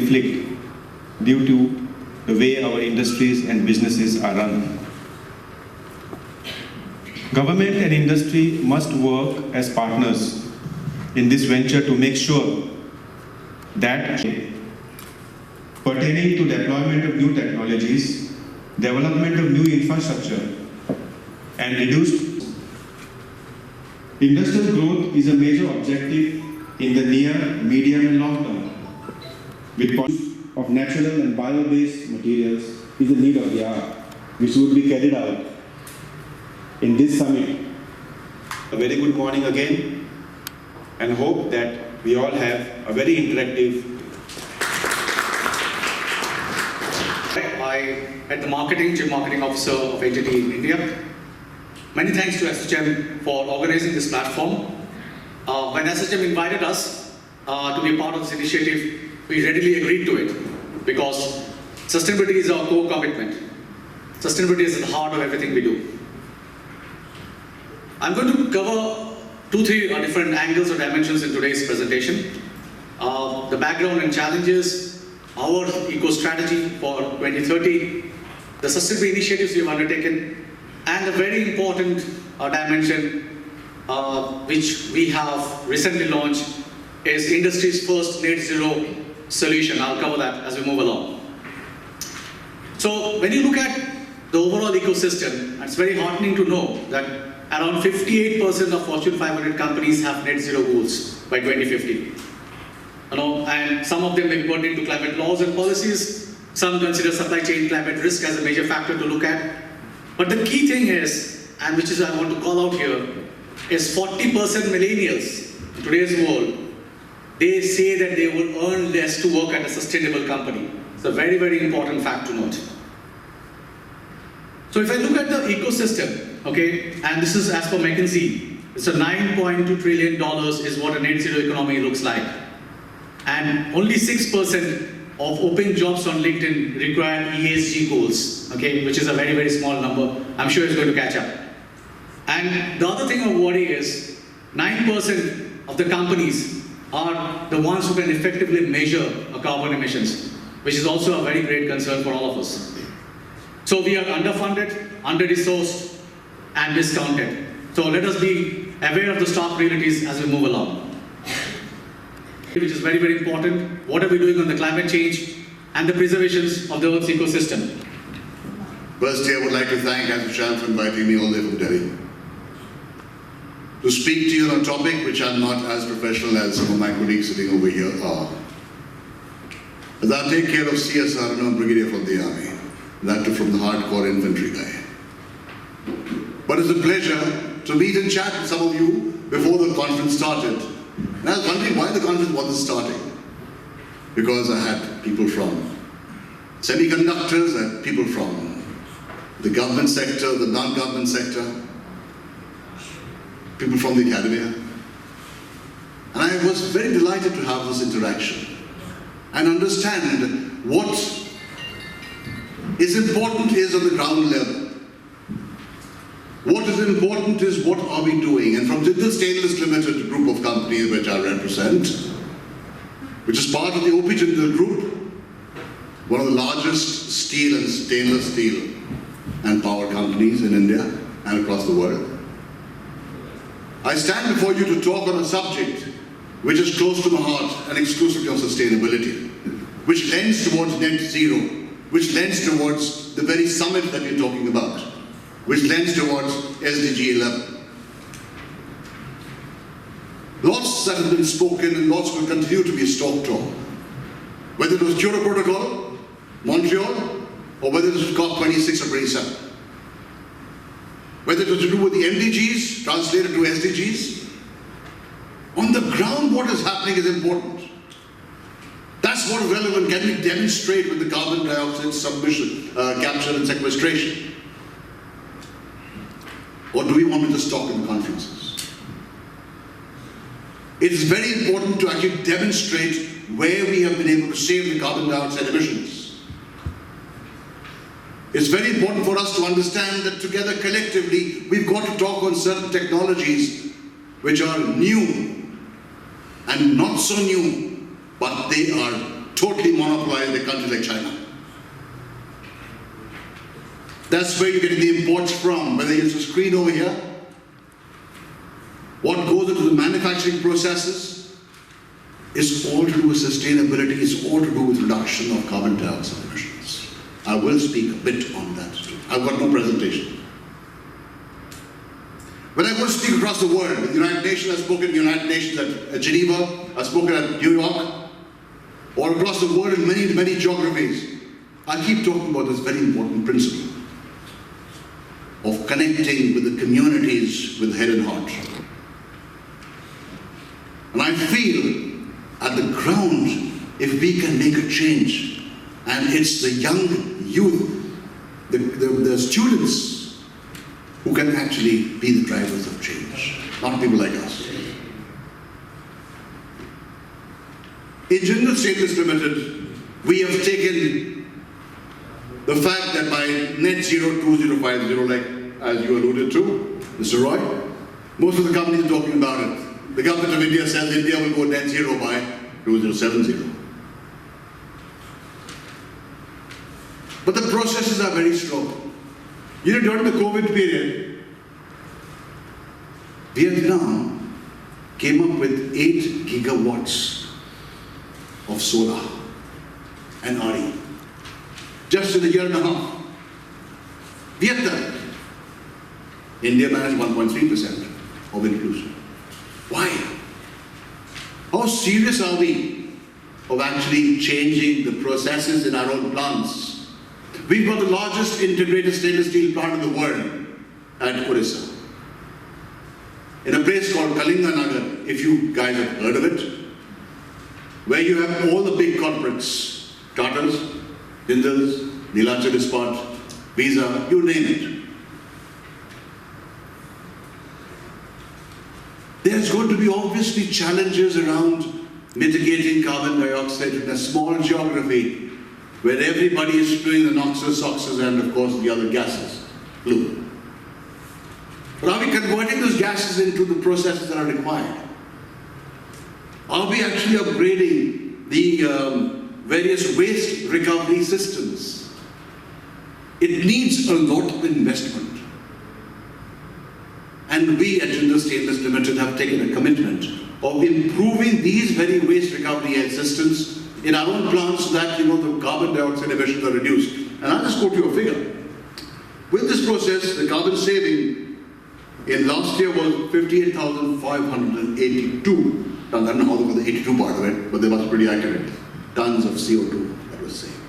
inflict due to the way our industries and businesses are run. Government and industry must work as partners in this venture to make sure that pertaining to deployment of new technologies, development of new infrastructure, and reduced industrial growth is a major objective in the near, medium and long term. With policy of natural and bio-based materials is the need of the hour, which would be carried out in this summit. A very good morning again, and hope that we all have a very interactive. I am the Chief Marketing Officer of HIT in India. Many thanks to ASSOCHAM for organizing this platform. When ASSOCHAM invited us to be a part of this initiative, we readily agreed to it because sustainability is our core commitment. Sustainability is at the heart of everything we do. I'm going to cover 2-3 different angles or dimensions in today's presentation. The background and challenges, our eco-strategy for 2030, the sustainability initiatives we've undertaken, and a very important dimension which we have recently launched is industry's first net zero solution. I'll cover that as we move along. So when you look at the overall ecosystem, it's very heartening to know that around 58% of Fortune 500 companies have net zero goals by 2050. And some of them may be pertinent to climate laws and policies. Some consider supply chain climate risk as a major factor to look at. But the key thing is, and which is I want to call out here, is 40% millennials in today's world, they say that they will earn less to work at a sustainable company. It's a very, very important fact to note. So if I look at the ecosystem, okay, and this is as per McKinsey, it's a $9.2 trillion is what a net zero economy looks like. And only 6% of open jobs on LinkedIn require ESG goals, okay, which is a very, very small number. I'm sure it's going to catch up. And the other thing of worry is 9% of the companies are the ones who can effectively measure carbon emissions, which is also a very great concern for all of us. So we are underfunded, under-resourced, and discounted. So let us be aware of the stark realities as we move along. Which is very, very important. What are we doing on the climate change and the preservations of the Earth's ecosystem? Firstly, I would like to thank ASSOCHAM for inviting me all the way from Delhi to speak to you on a topic which I'm not as professional as some of my colleagues sitting over here are. As I take care of CSR, I'm a brigadier from the army, that too from the hardcore infantry guy. But it's a pleasure to meet and chat with some of you before the conference started. And I was wondering why the conference wasn't starting. Because I had people from semiconductors, I had people from the government sector, the non-government sector, people from the academia. And I was very delighted to have this interaction and understand what is important is on the ground level. What is important is what are we doing? And from Cidade Stainless Limited, group of companies which I represent, which is part of the OP Jindal Group, one of the largest steel and stainless steel and power companies in India and across the world. I stand before you to talk on a subject which is close to my heart and exclusively on sustainability, which lends towards net zero, which lends towards the very summit that we're talking about, which lends towards SDG 11. Lots that have been spoken and lots will continue to be talked of. Whether it was Kyoto Protocol, Montreal, or whether it was COP26 or 27. Whether it was to do with the MDGs, translated to SDGs. On the ground, what is happening is important. That's what is relevant. Can we demonstrate with the carbon dioxide submission, capture and sequestration? Or do we want to just talk in the conferences? It is very important to actually demonstrate where we have been able to save the carbon dioxide emissions. It's very important for us to understand that together collectively, we've got to talk on certain technologies which are new and not so new, but they are totally monopolized a country like China. That's where you get the imports from, whether it's a screen over here, what goes into the manufacturing processes, is all to do with sustainability, it's all to do with reduction of carbon dioxide emissions. I will speak a bit on that too. I've got no presentation. When I go to speak across the world, with the United Nations, I've spoken at the United Nations at Geneva, I've spoken at New York, or across the world in many, many geographies. I keep talking about this very important principle of connecting with the communities with head and heart. And I feel at the ground, if we can make a change, and it's the young youth, the students, who can actually be the drivers of change, not people like us. In Jindal Stainless Limited, we have taken the fact that by net zero 2050, like as you alluded to, Mr. Roy, most of the companies are talking about it. The government of India says India will go net zero by 2070. But the processes are very slow. You know, during the COVID period, Vietnam came up with 8 gigawatts of solar and RE. Just in a year and a half. Vietnam. India managed 1.3% of inclusion. Why? How serious are we of actually changing the processes in our own plants? We've got the largest integrated stainless steel plant in the world at Orissa. In a place called Kalinganagar, if you guys have heard of it, where you have all the big corporates, Tatas, Jindals, Neelachal Ispat, Visa, you name it. There's going to be obviously challenges around mitigating carbon dioxide in a small geography where everybody is spewing the noxious, oxes, and of course the other gases, blue. But are we converting those gases into the processes that are required? Are we actually upgrading the various waste recovery systems? It needs a lot of investment. And we at Jindal Stainless Limited have taken a commitment of improving these very waste recovery systems in our own plants so that, the carbon dioxide emissions are reduced. And I'll just quote you a figure. With this process, the carbon saving in last year was 58,582 tons. I don't know how they got the 82 part of it, but they must be pretty accurate. Tons of CO2 that was saved.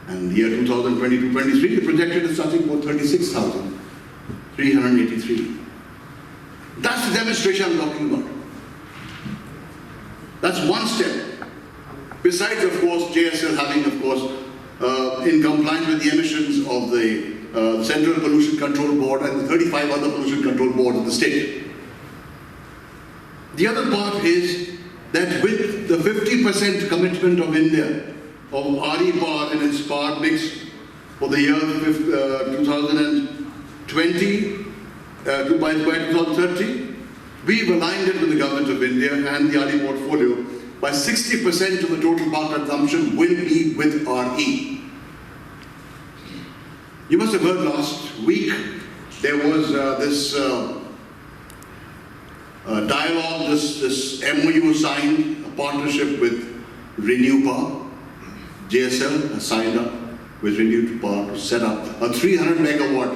And the year 2022-23, the projected is something about 36,383. That's the demonstration I'm talking about. That's one step. Besides, of course, JSL having, of course, in compliance with the emissions of the Central Pollution Control Board and the 35 other pollution control boards of the state. The other part is that with the 50% commitment of India of RE power in its power mix for the year 2020 by 2030, we've aligned it with the government of India and the RE portfolio by 60% of the total power consumption will be with RE. You must have heard last week there was this dialogue, this MOU signed, a partnership with Renew Power. JSL has signed up with Renew Power to set up a 300 megawatt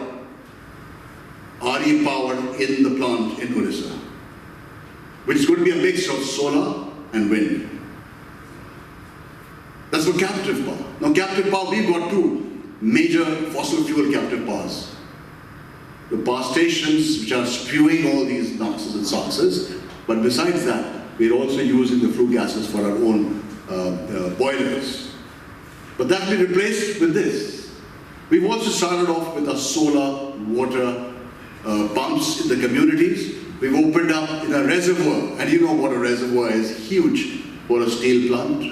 RE power in the plant in Orissa, which is going to be a mix of solar and wind. That's for captive power. Now captive power, we've got two major fossil fuel captive powers. The power stations which are spewing all these noxes and SOxes, but besides that, we're also using the flue gases for our own boilers. But that will be replaced with this. We've also started off with our solar water pumps in the communities. We've opened up in a reservoir, and you know what a reservoir is, huge for a steel plant.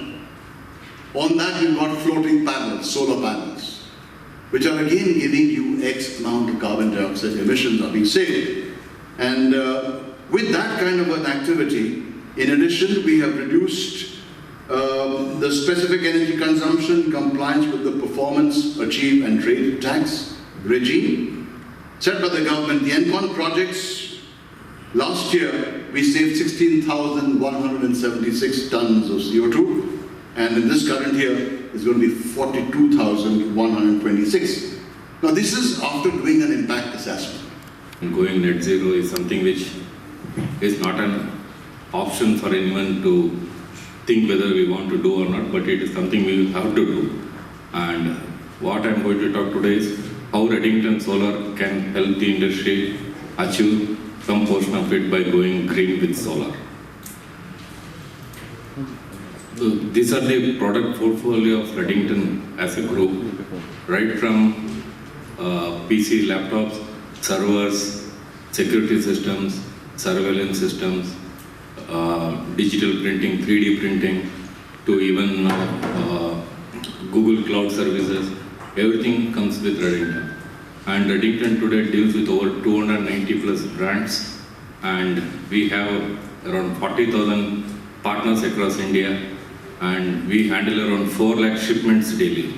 On that we've got floating panels, solar panels, which are again giving you X amount of carbon dioxide emissions are being saved. And with that kind of an activity, in addition, we have reduced The specific energy consumption compliance with the performance, achieve and trade tax regime set by the government. The ENCON projects, last year we saved 16,176 tons of CO2, and in this current year it's going to be 42,126. Now this is after doing an impact assessment. Going net zero is something which is not an option for anyone to think whether we want to do or not, but it is something we have to do. And what I'm going to talk today is how Reddington Solar can help the industry achieve some portion of it by going green with solar. So these are the product portfolio of Reddington as a group, right from PC laptops, servers, security systems, surveillance systems, digital printing, 3D printing, to even Google Cloud services. Everything comes with Reddington. And Reddington today deals with over 290 plus brands, and we have around 40,000 partners across India, and we handle around 4 lakh shipments daily.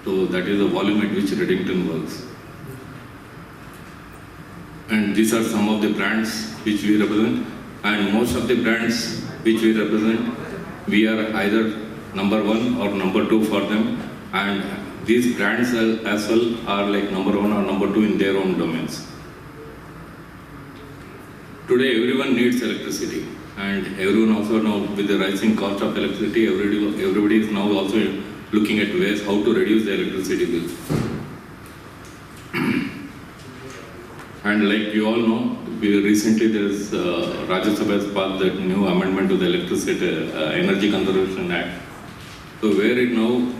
So that is the volume at which Reddington works. And these are some of the brands which we represent, and most of the brands which we represent, we are either number 1 or number 2 for them, and these brands as well are like number 1 or number 2 in their own domains. Today everyone needs electricity, and everyone also now with the rising cost of electricity, everybody is now also looking at ways how to reduce the electricity bills. And like you all know, recently there is Rajya Sabha has passed that new amendment to the Electricity Energy Conservation Act. So where it now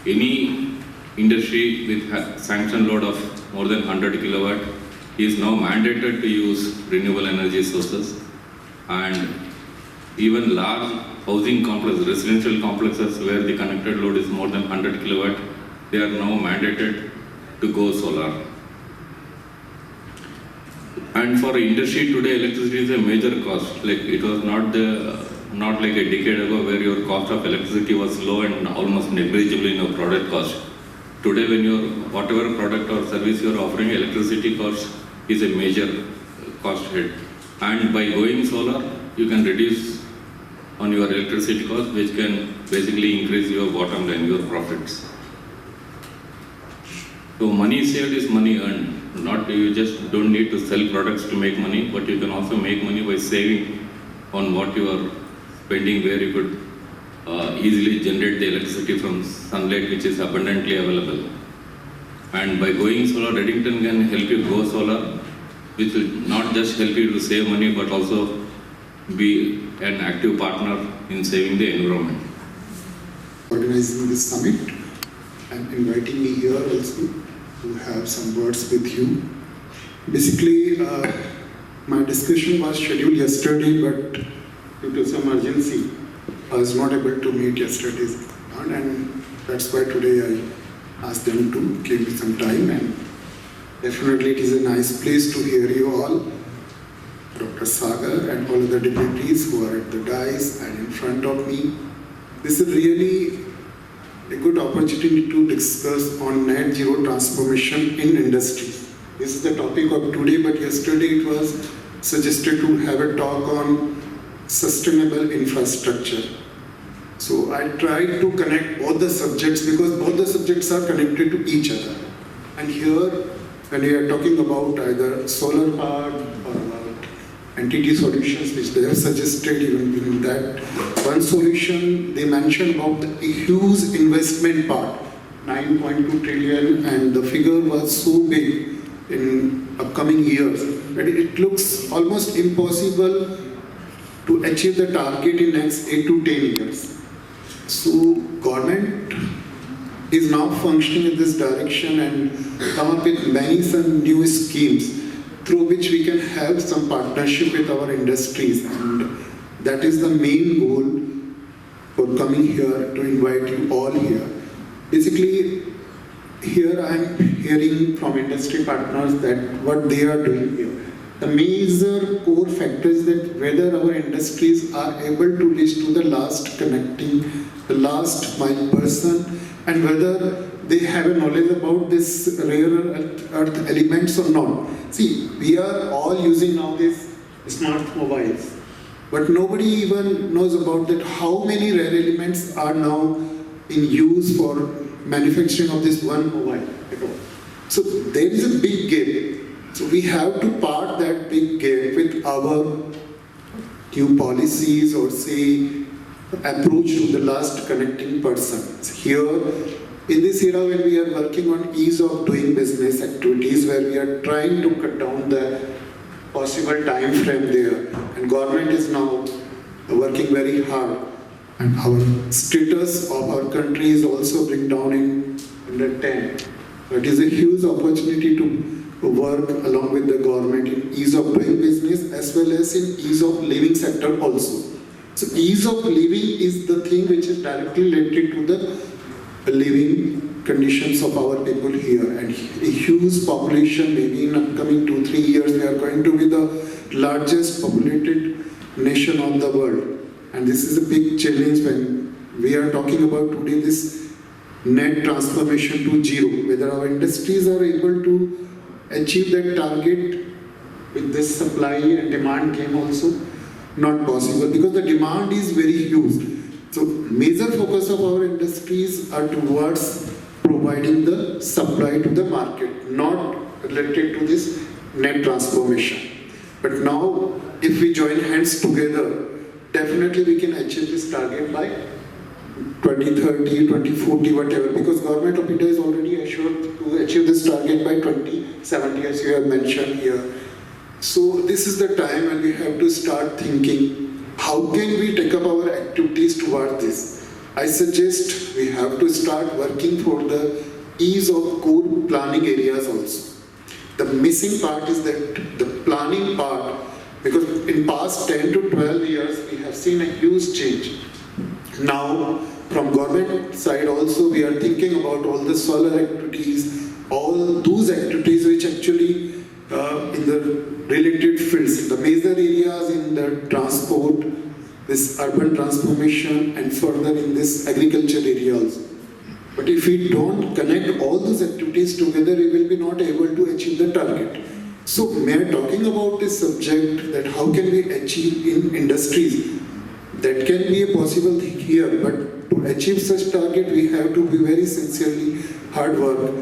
any industry with sanction load of more than 100 kilowatt is now mandated to use renewable energy sources, and even large housing complexes, residential complexes where the connected load is more than 100 kilowatt, they are now mandated to go solar. And for industry today, electricity is a major cost. Like it was not like a decade ago where your cost of electricity was low and almost negligible in your product cost. Today, when whatever product or service you are offering, electricity cost is a major cost head. And by going solar, you can reduce on your electricity cost, which can basically increase your bottom line, your profits. So money saved is money earned. Not you just don't need to sell products to make money, but you can also make money by saving on what you are spending, where you could easily generate the electricity from sunlight, which is abundantly available. And by going solar, Reddington can help you go solar, which will not just help you to save money, but also be an active partner in saving the environment. Organizing this summit and inviting me here also to have some words with you. Basically, my discussion was scheduled yesterday, but due to some urgency, I was not able to meet yesterday, and that's why today I asked them to give me some time, and definitely it is a nice place to hear you all, Dr. Sagar and all the dignitaries who are at the dais and in front of me. This is really a good opportunity to discuss on net zero transformation in industries. This is the topic of today, but yesterday it was suggested to have a talk on sustainable infrastructure. So I tried to connect both the subjects because both the subjects are connected to each other. And here, when we are talking about either solar power or about entity solutions, which they have suggested, even in that one solution, they mentioned about the huge investment part, 9.2 trillion, and the figure was so big in upcoming years that it looks almost impossible to achieve the target in next 8 to 10 years. So government is now functioning in this direction and come up with some new schemes through which we can have some partnership with our industries, and that is the main goal for coming here to invite you all here. Basically, here I am hearing from industry partners that what they are doing here. the major core factor is that whether our industries are able to reach to the last connecting, the last mile person, and whether they have a knowledge about this rare earth elements or not. See, we are all using nowadays smart mobiles, but nobody even knows about that how many rare elements are now in use for manufacturing of this one mobile at all. So there is a big gap. So we have to part that big gap with our new policies or say approach to the last connecting person. Here, in this era when we are working on ease of doing business activities, where we are trying to cut down the possible time frame there, and government is now working very hard, and our status of our country is also bring down in under 10. So it is a huge opportunity to work along with the government in ease of doing business as well as in ease of living sector also. So ease of living is the thing which is directly related to the living conditions of our people here, and a huge population. Maybe in upcoming 2-3 years we are going to be the largest populated nation of the world, and this is a big challenge when we are talking about today this net transformation to zero. Whether our industries are able to achieve that target with this supply and demand game also not possible, because the demand is very huge. So major focus of our industries are towards providing the supply to the market, not related to this net transformation. But now if we join hands together, definitely we can achieve this target by 2030, 2040, whatever, because government of India is already assured to achieve this target by 2070, as you have mentioned here. So this is the time when we have to start thinking, how can we take up our activities towards this? I suggest we have to start working for the ease of core planning areas also. The missing part is that the planning part, because in past 10 to 12 years we have seen a huge change. Now from government side also we are thinking about all the solar activities, all those activities which actually in the related fields, the major areas in the transport, this urban transformation, and further in this agriculture area also. But if we don't connect all those activities together, we will be not able to achieve the target. So we are talking about this subject, that how can we achieve in industries. That can be a possible thing here, but to achieve such target we have to be very sincerely hard work,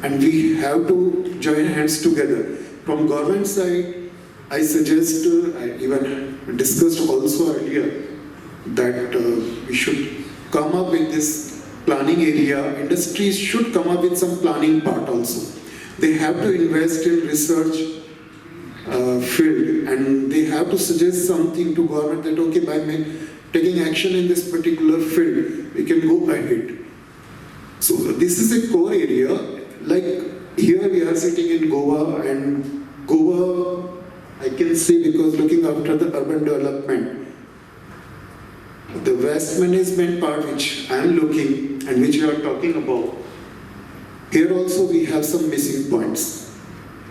and we have to join hands together. From government side, I suggest, I even discussed also earlier, that we should come up with this planning area. Industries should come up with some planning part also. They have to invest in research field, and they have to suggest something to government that okay, by taking action in this particular field, we can go ahead. So this is a core area. Like here we are sitting in Goa, and Goa, I can say, because looking after the urban development, the waste management part which I am looking and which you are talking about, here also we have some missing points.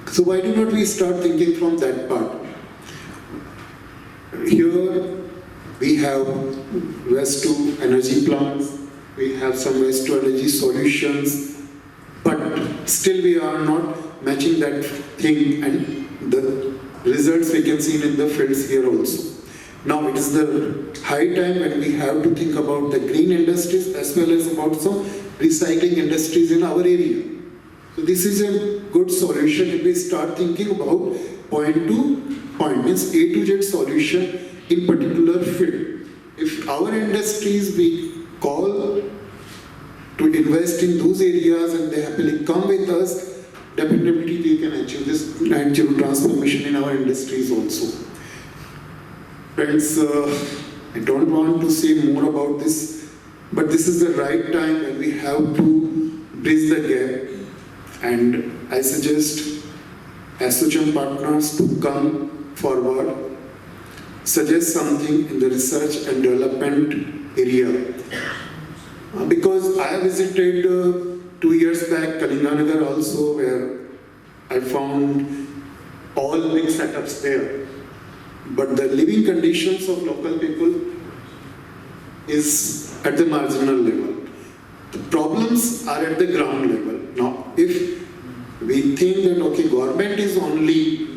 So why do not we start thinking from that part? Here we have waste to energy plants, we have some waste to energy solutions, but still we are not matching that thing, and the results we can see in the fields here also. Now it is the high time when we have to think about the green industries as well as about some recycling industries in our area. So this is a good solution if we start thinking about point to point, means A to Z solution in particular field. If our industries we call to invest in those areas and they happily come with us, definitely we can achieve this net zero transformation in our industries also. Friends, I don't want to say more about this, but this is the right time when we have to bridge the gap, and I suggest ASSOCHAM partners to come forward, suggest something in the research and development area. Because I visited 2 years back Kalinganagar also, where I found all big setups there. But the living conditions of local people is at the marginal level. The problems are at the ground level. Now, if we think that, okay, government is only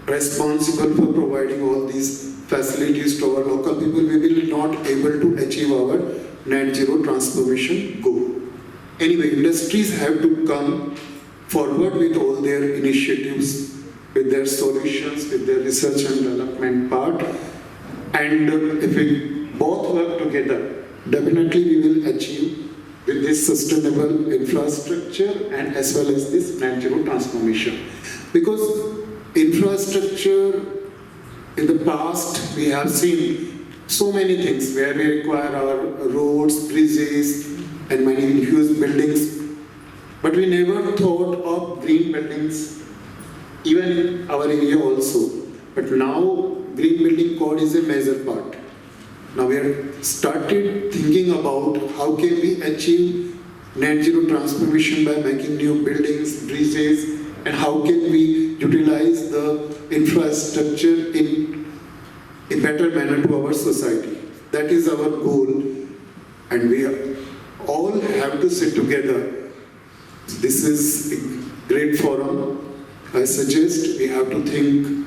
responsible for providing all these facilities to our local people, we will not able to achieve our net zero transformation goal. Anyway, industries have to come forward with all their initiatives, with their solutions, with their research and development part. And if we both work together, definitely we will achieve with this sustainable infrastructure and as well as this net zero transformation. Because infrastructure, in the past, we have seen so many things where we require our roads, bridges, and many huge buildings. But we never thought of green buildings, even in our area also. But now, green building code is a major part. Now we have started thinking about how can we achieve net zero transformation by making new buildings, bridges, and how can we utilize the infrastructure in a better manner to our society. That is our goal, and we all have to sit together. This is a great forum. I suggest we have to think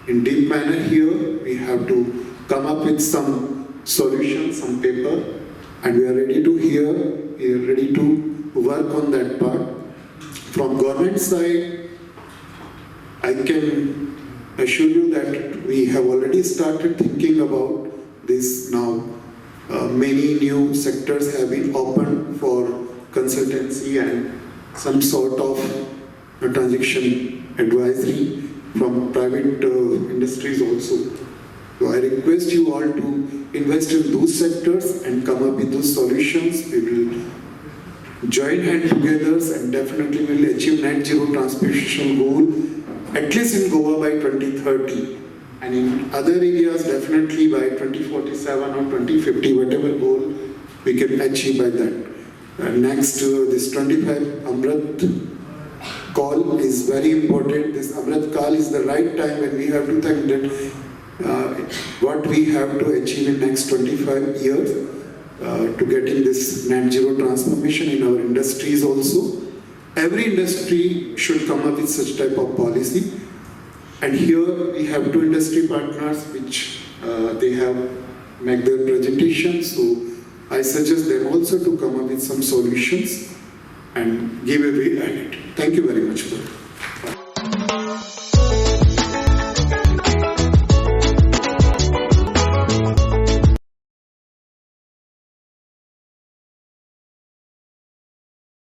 in deep manner here. We have to come up with some solutions, some paper, and we are ready to hear, we are ready to work on that part. From government side, I can assure you that we have already started thinking about this now. Many new sectors have been opened for consultancy and some sort of transaction advisory from private industries also. So I request you all to invest in those sectors and come up with those solutions. We will join hands together and definitely will achieve net zero transmission goal, at least in Goa by 2030. And in other areas, definitely by 2047 or 2050, whatever goal we can achieve by that. Next, this 25 Amrit call is very important. This Amrit call is the right time when we have to think that what we have to achieve in next 25 years to getting this net zero transformation in our industries also. Every industry should come up with such type of policy. And here we have two industry partners which they have made their presentation. So I suggest them also to come up with some solutions and give a way at it. Thank you very much for that.